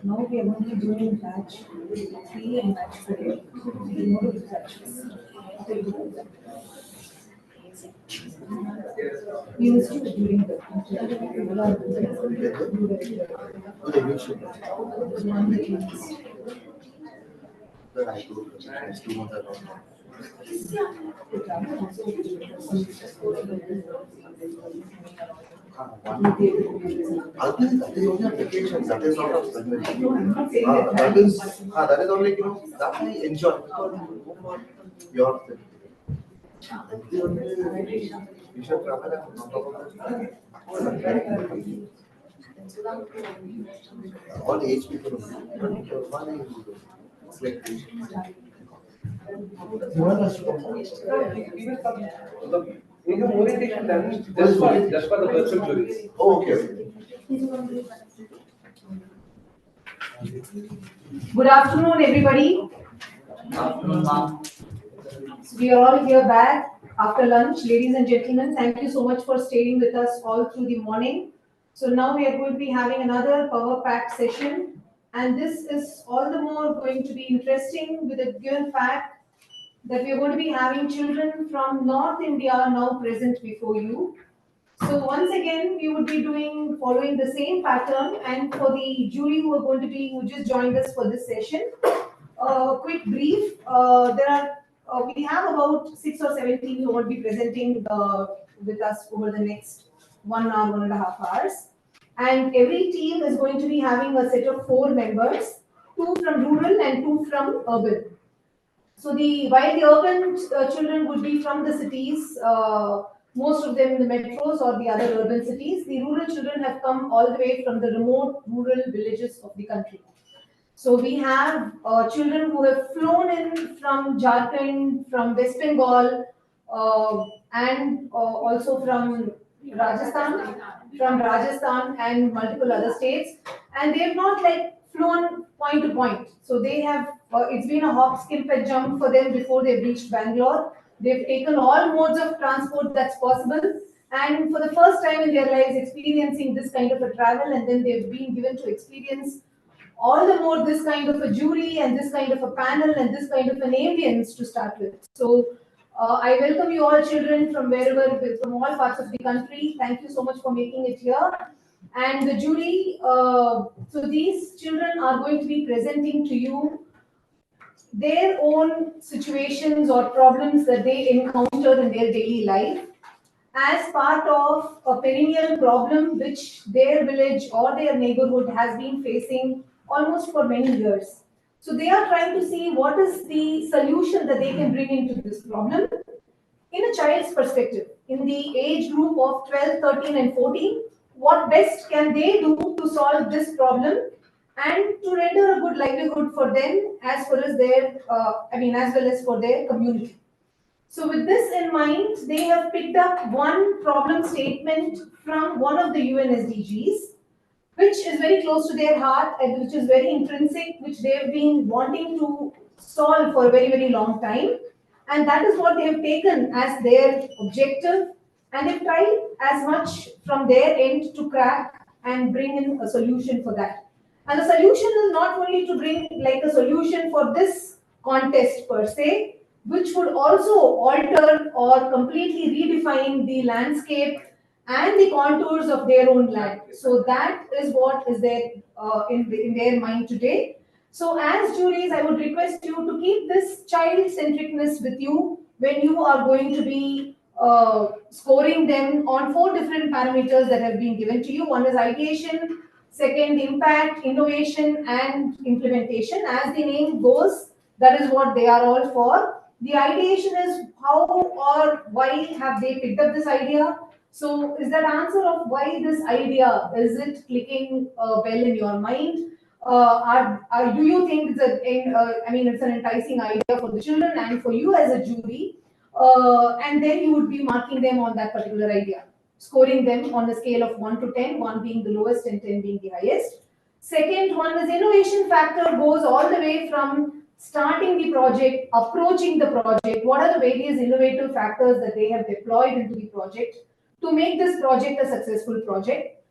Now we are only doing batch 3 and batch 4. We know the batches. We used to during the That is only applications. That is not a that is only that I enjoy your thing. You should travel and not about that. All age people. One age people. It's like We have orientation done just for the virtual juries. oh, okay. Good afternoon, everybody. So we are all here back after lunch. Ladies and gentlemen, thank you so much for staying with us all through the morning. So now we are going to be having another power packed session, and this is all the more going to be interesting with the given fact that we are going to be having children from North India now present before you. So once again, we would be following the same pattern, and for the jury who just joined us for this session, quick brief. We have about 6 or 7 teams who will be presenting with us over the next 1 hour, 1.5 hours. And every team is going to be having a set of 4 members, 2 from rural and 2 from urban. So while the urban children would be from the cities, most of them in the metros or the other urban cities, the rural children have come all the way from the remote rural villages of the country. So we have children who have flown in from Jharkhand, from West Bengal, and also from Rajasthan and multiple other states. And they have not flown point to point. So they have, it's been a hop, skip and jump for them before they've reached Bangalore. They've taken all modes of transport that's possible. And for the first time in their lives, experiencing this kind of a travel, and then they've been given to experience all the more this kind of a jury and this kind of a panel and this kind of an ambience to start with. So I welcome you all children from from all parts of the country. Thank you so much for making it here. And the jury, so these children are going to be presenting to you their own situations or problems that they encounter in their daily life as part of a perennial problem which their village or their neighborhood has been facing almost for many years. So they are trying to see what is the solution that they can bring into this problem in a child's perspective. In the age group of 12, 13 and 14, what best can they do to solve this problem and to render a good livelihood for them as well as for their community. So with this in mind, they have picked up one problem statement from one of the UN SDGs, which is very close to their heart and which is very intrinsic, which they have been wanting to solve for a very, very long time. And that is what they have taken as their objective, and they've tried as much from their end to crack and bring in a solution for that. And the solution is not only to bring like a solution for this contest per se, which would also alter or completely redefine the landscape and the contours of their own land. So that is what is there in their mind today. So as juries, I would request you to keep this child-centricness with you when you are going to be scoring them on 4 different parameters that have been given to you. One is ideation, second impact, innovation and implementation. As the name goes, that is what they are all for. The ideation is how or why have they picked up this idea. So is that answer of why this idea, is it clicking well in your mind? Do you think that it's an enticing idea for the children and for you as a jury? And then you would be marking them on that particular idea, scoring them on a scale of 1 to 10, 1 being the lowest and 10 being the highest. Second one is innovation factor goes all the way from starting the project, approaching the project, what are the various innovative factors that they have deployed into the project to make this project a successful project.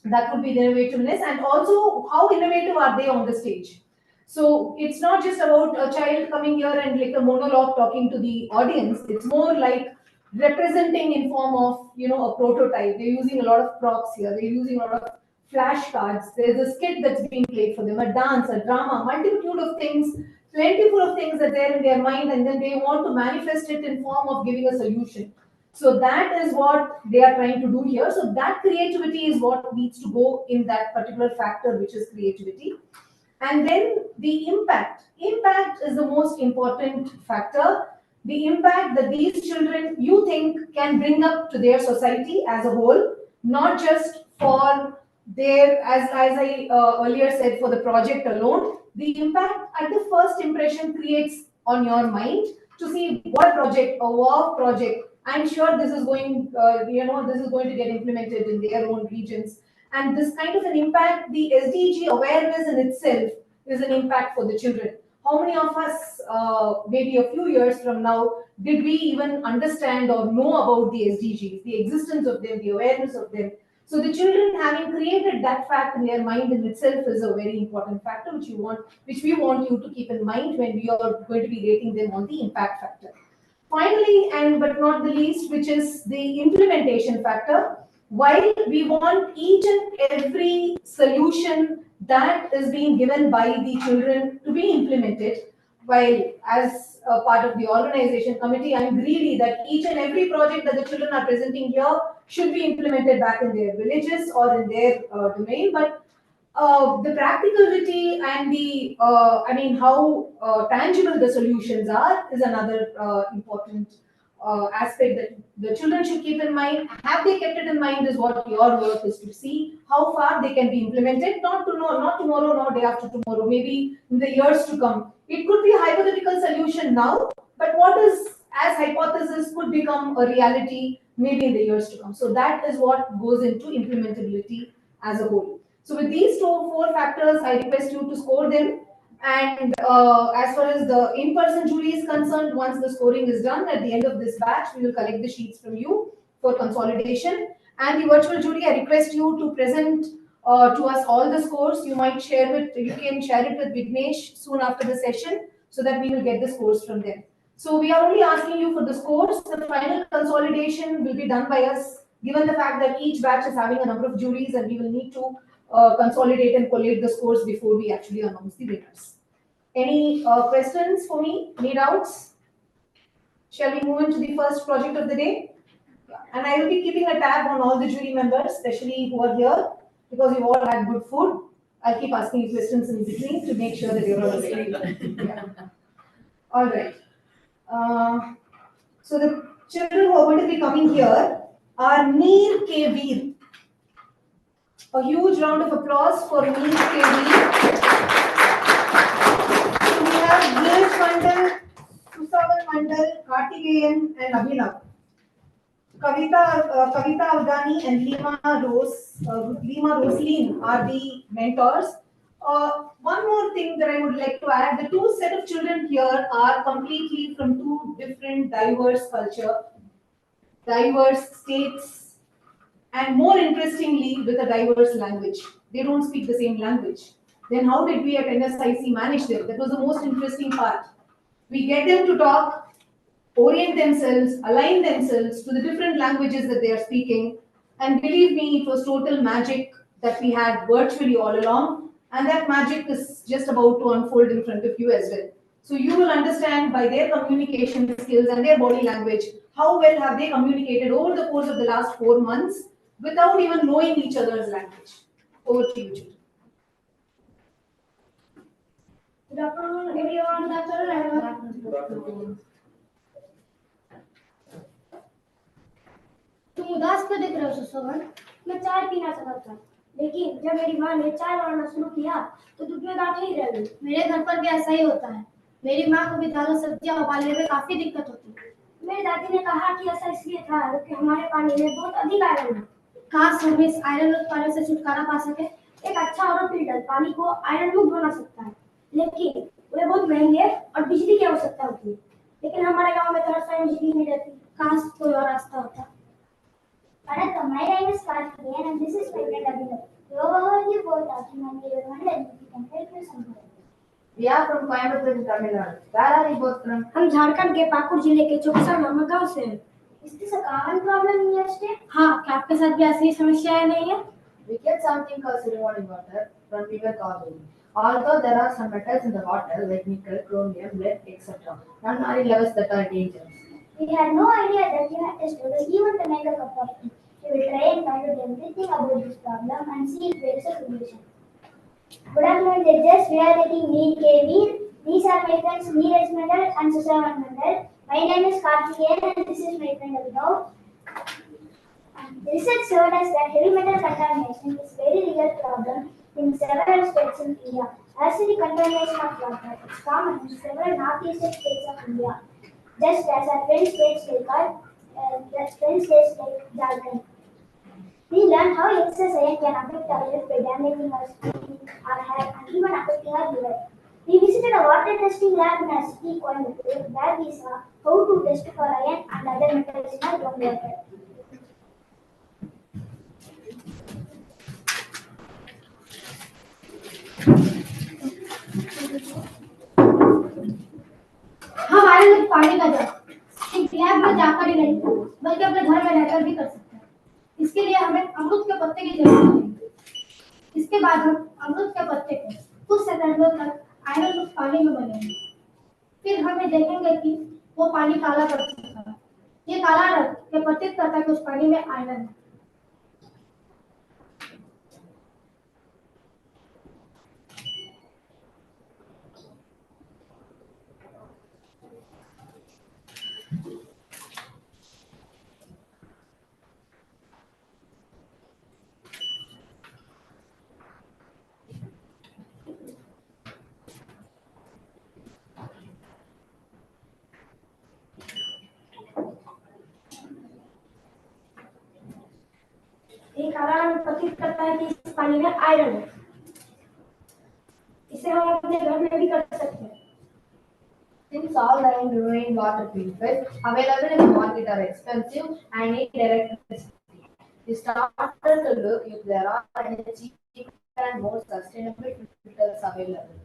That would be the innovativeness, and also how innovative are they on the stage. So it's not just about a child coming here and like a monologue talking to the audience. It's more like representing in form of a prototype. They're using a lot of props here. They're using a lot of flashcards. There's a skit that's being played for them, a dance, a drama, multitude of things, plentiful of things that are in their mind, and then they want to manifest it in form of giving a solution. So that is what they are trying to do here. So that creativity is what needs to go in that particular factor, which is creativity. And then the impact. Impact is the most important factor. The impact that these children you think can bring up to their society as a whole, not just for their, as I earlier said, for the project alone. The impact at the first impression creates on your mind to see what project, a wow project. I'm sure this is going, this is going to get implemented in their own regions. And this kind of an impact, the SDG awareness in itself is an impact for the children. How many of us, maybe a few years from now, did we even understand or know about the SDGs, the existence of them, the awareness of them? So the children having created that fact in their mind in itself is a very important factor which we want you to keep in mind when we are going to be rating them on the impact factor. Finally, and but not the least, which is the implementation factor. While we want each and every solution that is being given by the children to be implemented, while as a part of the organization committee, I'm greedy that each and every project that the children are presenting here should be implemented back in their villages or in their domain. But the practicality and the, how tangible the solutions are is another important aspect that the children should keep in mind. Have they kept it in mind is what your work is to see how far they can be implemented, not tomorrow, not day after tomorrow, maybe in the years to come. It could be a hypothetical solution now, but what is as hypothesis could become a reality maybe in the years to come. So that is what goes into implementability as a whole. So with these four factors, I request you to score them. And as far as the in-person jury is concerned, once the scoring is done at the end of this batch, we will collect the sheets from you for consolidation. And the virtual jury, I request you to present to us all the scores. You can share it with Vignesh soon after the session so that we will get the scores from them. So we are only asking you for the scores. The final consolidation will be done by us, given the fact that each batch is having a number of juries and we will need to consolidate and collate the scores before we actually announce the winners. Any questions for me? Any doubts? Shall we move into the first project of the day? Yeah. And I will be keeping a tab on all the jury members, especially who are here, because you've all had good food. I'll keep asking you questions in between to make sure that you're all ready. Yeah. All right. So the children who are going to be coming here are Neer K. Veer. A huge round of applause for Neer K. Veer. So we have Neeraj Mandal, Susavan Mandal, Kartikeyan, and Abhinav. Kavita Avdani and Lima Rosaline are the mentors. One more thing that I would like to add, the two set of children here are completely from two different diverse culture, diverse states, and more interestingly, with a diverse language. They don't speak the same language. Then how did we at NSIC manage them? That was the most interesting part. We get them to talk, orient themselves, align themselves to the different languages that they are speaking. And believe me, it was total magic that we had virtually all along. And that magic is just about to unfold in front of you as well. So you will understand by their communication skills and their body language, how well have they communicated over the course of the last 4 months without even knowing each other's language. Over to you, children. Good afternoon, everyone. Good afternoon. तुम उदास क्यों दिख रहे हो सुसवन? मैं चाय पीना चाहता था, लेकिन जब मेरी माँ ने चाय बनाना शुरू किया तो दूध में गांठ नहीं रह गई। मेरे घर पर भी ऐसा ही होता है। मेरी माँ को भी दाल सब्जियां उबालने में काफी दिक्कत होती है। मेरी दादी ने कहा कि ऐसा इसलिए था क्योंकि हमारे पानी में बहुत अधिक आयरन है। काश हम इस आयरन उत्पादन से छुटकारा पा सके। एक अच्छा और फिल्टर पानी को आयरन मुक्त बना सकता है, लेकिन वे बहुत महंगे और बिजली की आवश्यकता होती है। लेकिन हमारे गांव में तो हर समय बिजली नहीं रहती। काश कोई और रास्ता होता। Vanakkam, my name is Karthikeyan and this is my friend Abhinav. You overheard the board talking and we were wondering if you can help me somehow. We are from Coimbatore in Tamil Nadu. Where are you both from? हम झारखंड के पाकुड़ जिले के चौसा नामक गांव से हैं। Is this a common problem in your state? हाँ, क्या आपके साथ भी ऐसी समस्याएं नहीं है? We get something called ceremony water from river causing. Although there are some metals in the water like nickel, chromium, lead, etc., none are in levels that are dangerous. We had no idea that you had tested or even to make a cup of tea. We will try and find out everything about this problem and see if there is a solution. Good afternoon, judges. We are taking Need KV. These are my friends Neeraj Mandal and Susavan Mandal. My name is Karthikeyan and this is my friend Abhinav. Research showed us that heavy metal contamination is a very real problem in several states in India. Acidic contamination of water is common in several northeastern states of India, just as our friend states like Jharkhand. We learned how excess iron can affect our health by damaging our skin, our hair, and even affecting our liver. We visited a water testing lab in our city, Coimbatore, where we saw how to test for iron and other metals in our groundwater. हम iron युक्त पानी का जग सिर्फ lab में जाकर ही नहीं, बल्कि अपने घर में रहकर भी कर सकते हैं। इसके लिए हमें अमरूद के पत्ते की जरूरत है। इसके बाद हम अमरूद के पत्ते को कुछ सेकंडों तक आयरन युक्त पानी में बनाएंगे। फिर हमें देखेंगे कि वो पानी काला पड़ चुका है। ये काला रंग ये प्रतीत करता है कि उस पानी में आयरन है। ये काला रंग प्रतीत करता है कि इस पानी में आयरन है। इसे हम अपने घर में भी कर सकते हैं। Since all iron remain water purifiers available in the market are expensive and need electricity, we started to look if there are any cheaper and more sustainable filters available.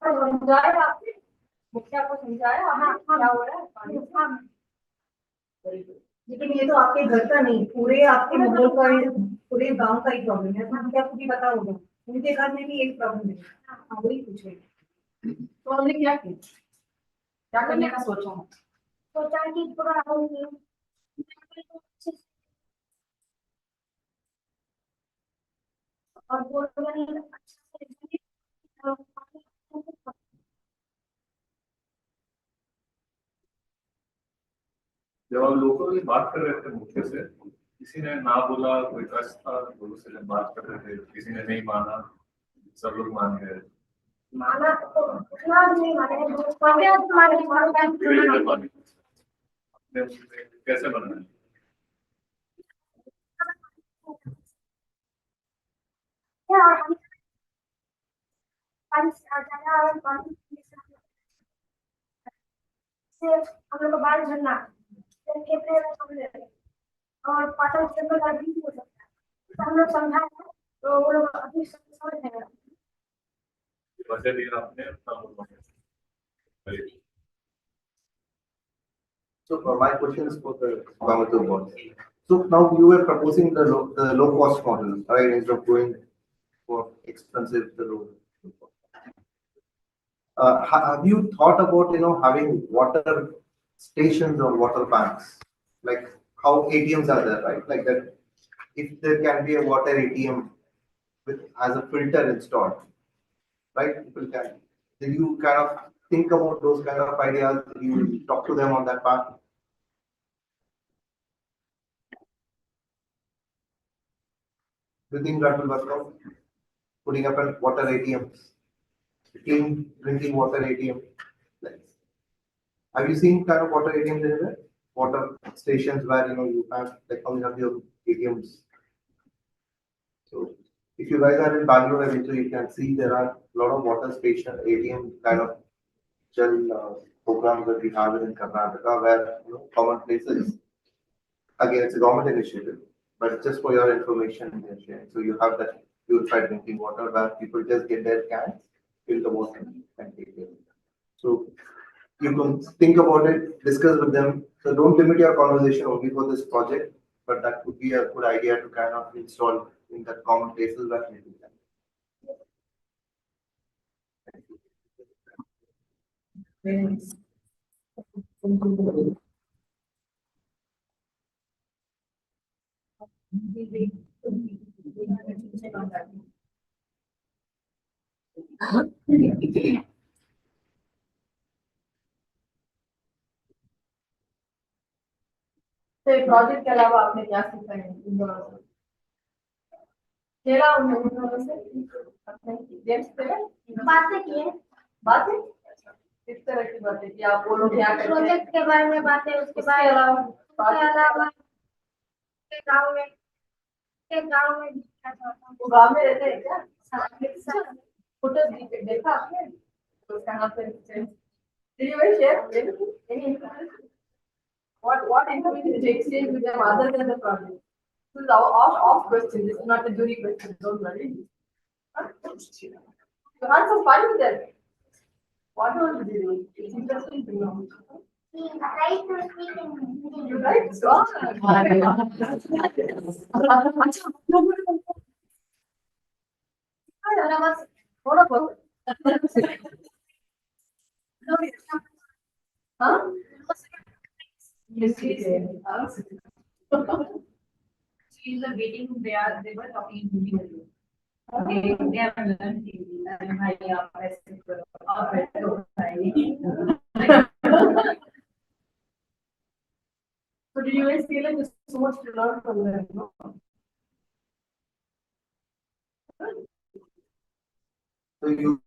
समझाया आपने, मुखिया को समझाया हाँ क्या हो रहा है पानी से? लेकिन ये तो आपके घर का नहीं, पूरे आपके मोहल्ले का ही, पूरे गांव का ही प्रॉब्लम है, तो क्या भी पता होगा, उनके घर में भी यही प्रॉब्लम है। हाँ वही पूछ रही थी। तो हमने क्या किया, क्या करने का सोचा है? सोचा कि पूरा आऊंगी और बोल रही अच्छा से जब हम लोगों की बात कर रहे थे मुख्य से, किसी ने ना बोला, कोई ट्रस्ट था, लोगों से जब बात कर रहे थे किसी ने नहीं माना, सब लोग मान गए। माना तो उतना भी नहीं माने तुम्हारे नहीं माने। अपने उसमें कैसे बनना है? और हम पानी से आ जाना और पानी से हम लोग को बाल झड़ना के प्रेम समझे और पाचन तंत्र का भी हो सकता है, तो हम लोग समझाए तो वो लोग अभी समझ नहीं रहे। वजह दिया आपने अपना बोलना। So my question is for the Coimbatore board. So now you were proposing the low cost model, right? Instead of going for expensive the low. Have you thought about having water stations or water banks, like how ATMs are there, right? Like that, if there can be a water ATM with as a filter installed, right? People can. Did you kind of think about those kind of ideas? Did you talk to them on that part? Do you think that will work out? Putting up a water ATM, clean drinking water ATM. Like, have you seen kind of water ATMs anywhere? Water stations where you have like how you have your ATMs. So if you guys are in Bangalore, eventually you can see there are a lot of water station ATM kind of gel programs that we have in Karnataka where common places. Again, it's a government initiative, but just for your information, we are sharing. So you have that purified drinking water where people just get their cans, fill the water, and take it. So you can think about it, discuss with them. So don't limit your conversation only for this project, but that would be a good idea to kind of install in the common places where we do that. Very nice. तो project के अलावा आपने क्या सीखा है इन दोनों से? खेला उन दोनों से? अपने गेम्स खेले? बातें किए बातें? किस तरह की बातें कि आप बोलो क्या करते हैं? प्रोजेक्ट के बारे में बातें, उसके उसके अलावा के गांव में क्या था? वो गांव में रहते हैं क्या? फोटो देखा आपने? तो कहाँ पे? Did you ever share any information? What information did you exchange with them other than the project? This is off question. This is not a jury question. Don't worry. Huh? You had some fun with them. What all did you do? It's interesting to know. He tried to speak in Hindi. You right? So, थोड़ा बहुत हाँ yes In the meeting, they were talking in Hindi. They have learned Hindi. And I so did you guys feel like there's so much to learn from them? No? So you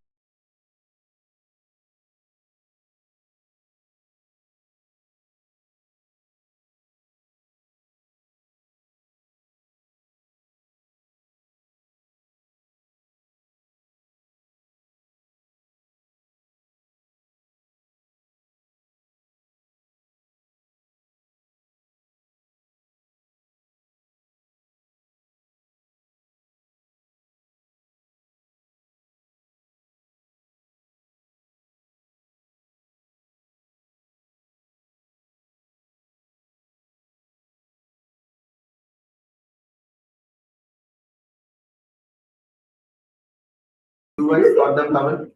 You guys taught them Tamil?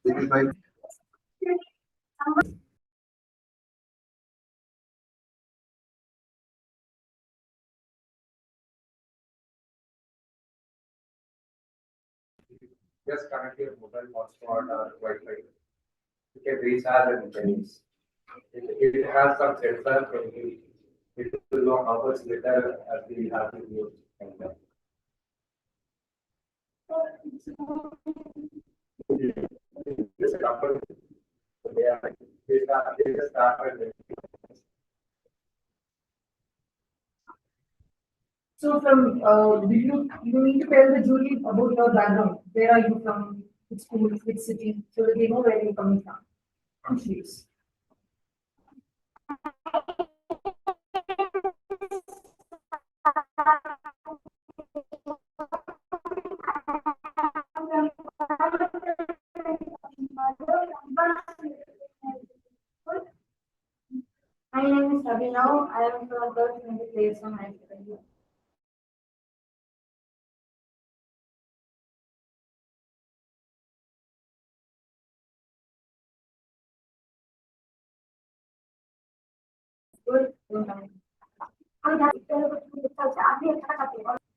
Did you try? Just connect your mobile hotspot or Wi-Fi. You can recharge and things. It has some sensor from you. It will know how much data as we have to use. This couple, they just started. So from, you need to tell the jury about your background. Where are you from? Which school, which city, so that they know where you're coming from. Please. My name is Abhinav. I am from Girls in the Place from High School.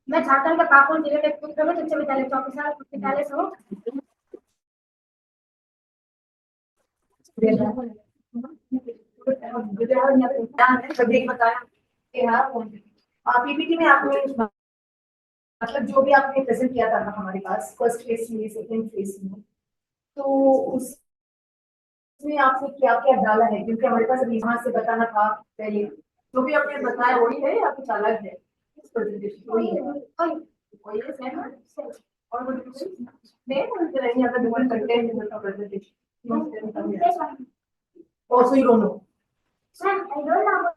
मैं झारखंड के पाकुड़ जिले के उत्कृष्ट उच्च विद्यालय चौकीसार उच्च विद्यालय से हूँ। पीपीटी में आपने मतलब जो भी आपने प्रेजेंट किया था ना हमारे पास फर्स्ट फेज में सेकंड फेज में, तो उसमें आपने क्या क्या डाला है, क्योंकि हमारे पास अभी यहाँ से बताना था पहले, जो भी आपने बताया वही है या कुछ अलग है? प्रेजेंटेशन वही है, वही है सेम है और कुछ नहीं अगर different content in the presentation also you don't know. Sir, I don't know.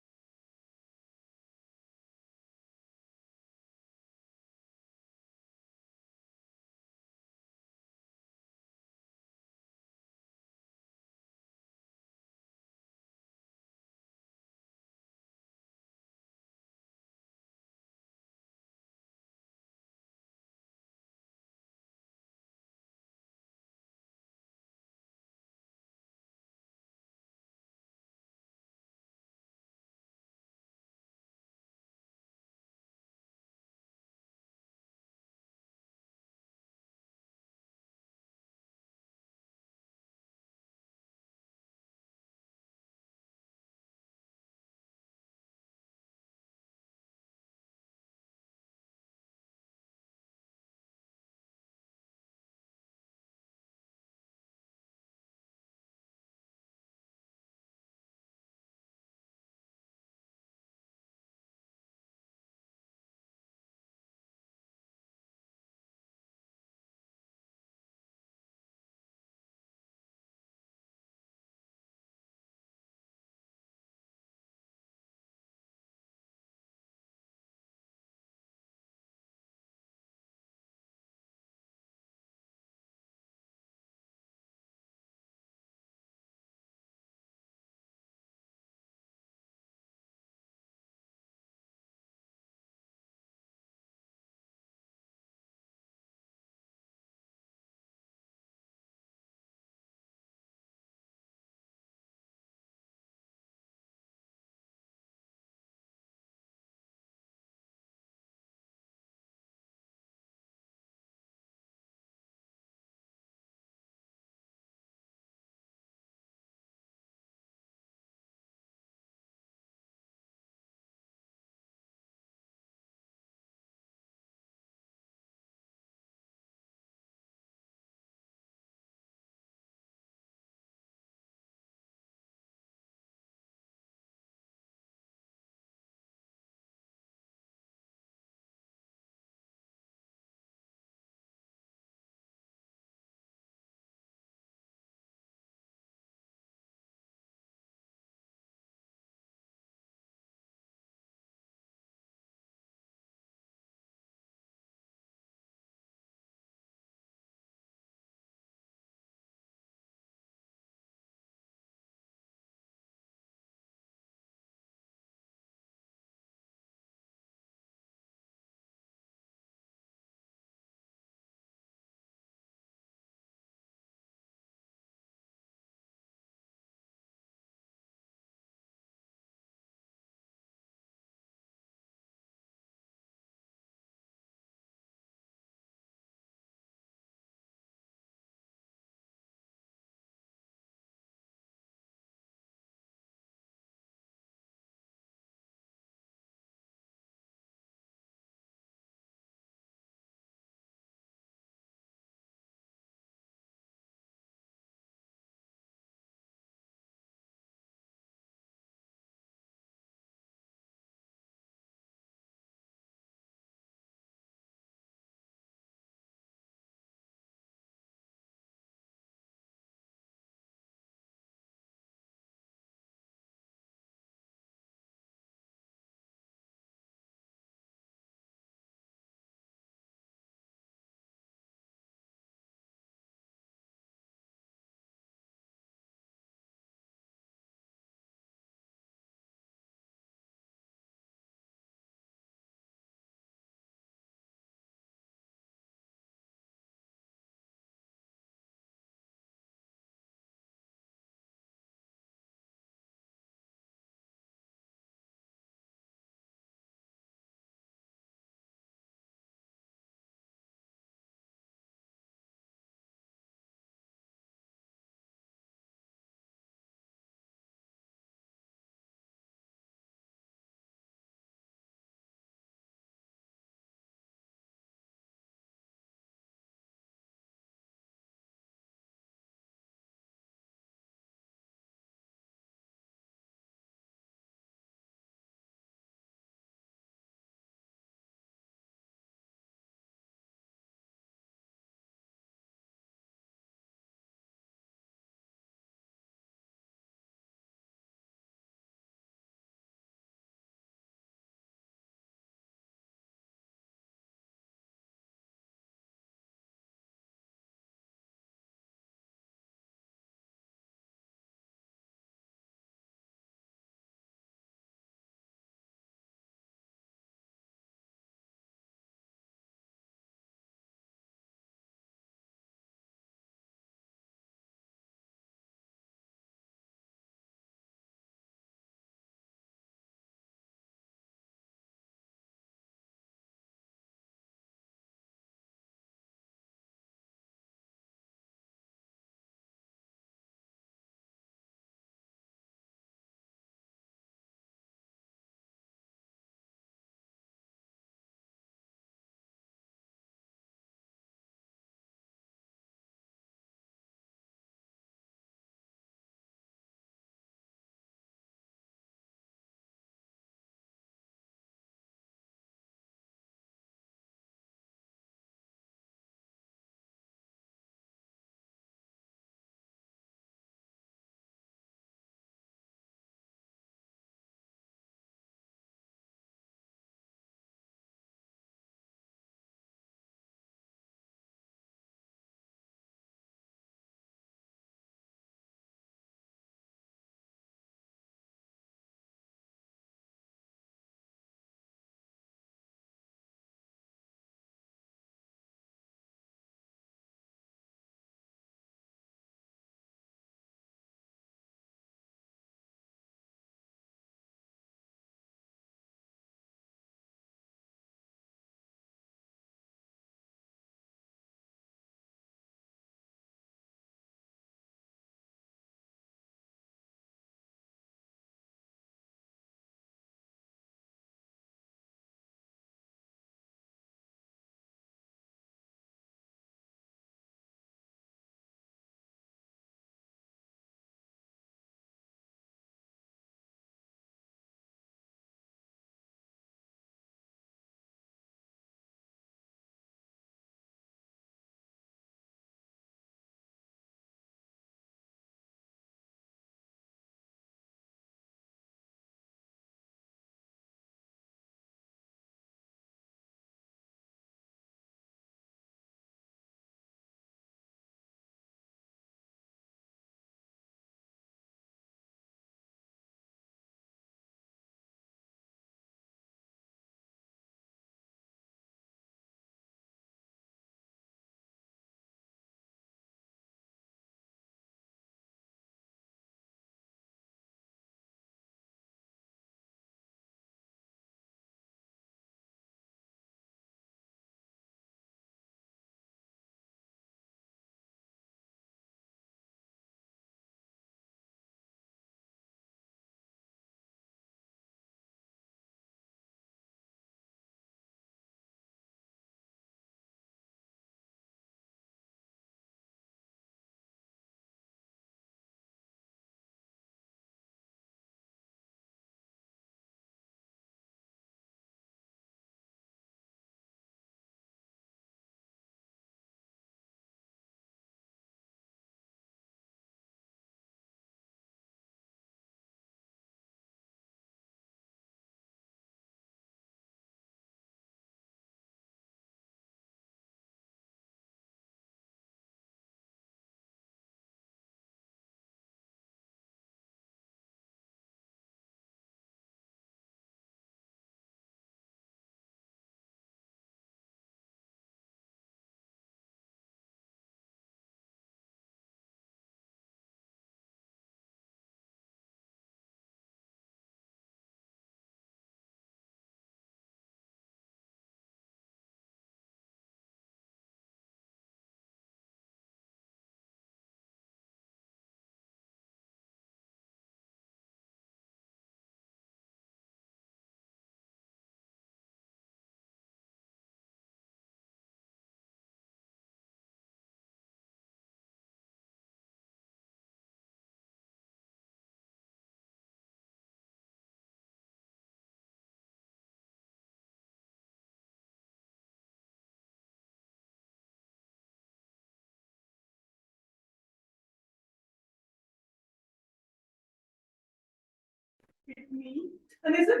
hit me. And they said,